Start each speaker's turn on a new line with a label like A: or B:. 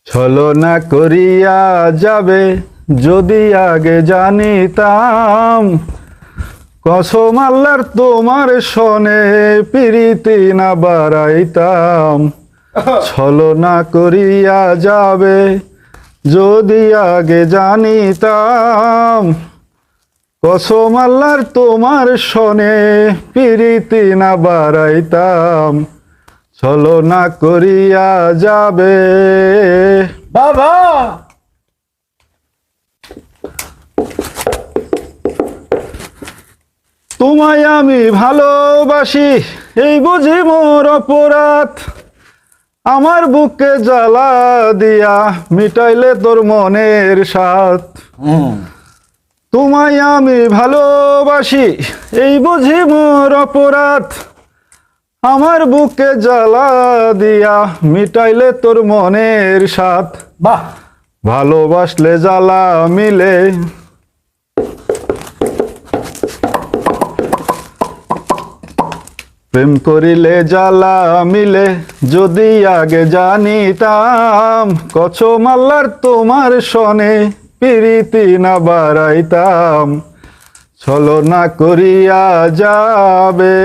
A: ছলনা করিয়া যাবে যদি আগে জানিতাম, কসম আল্লাহর তোমার শোনে প্রীতি না বাড়াইতাম। ছলনা করিয়া যাবে যদি আগে জানিতাম, কসম আল্লাহর তোমার শোনে প্রীতি না বাড়াইতাম। ছলনা করিয়া যাবে।
B: বাবা
A: তোমায় আমি ভালোবাসি এই বুঝি মোর অপরাধ, আমার বুকে জ্বালা দিয়া মিটাইলে তোর মনের স্বাদ। তোমায় আমি ভালোবাসি এই বুঝি মোর অপরাধ, আমার বুকে জ্বালা দিয়া মিটাইলে তোর মনের স্বাদ।
B: বাহ
A: ভালোবাসলে জ্বালা মিলে, প্রেম করিলে জ্বালা মিলে যদি আগে জানিতাম, কসম আল্লাহর তোমার শোনে প্রীতি না বাড়াইতাম। ছলনা করিয়া যাবে।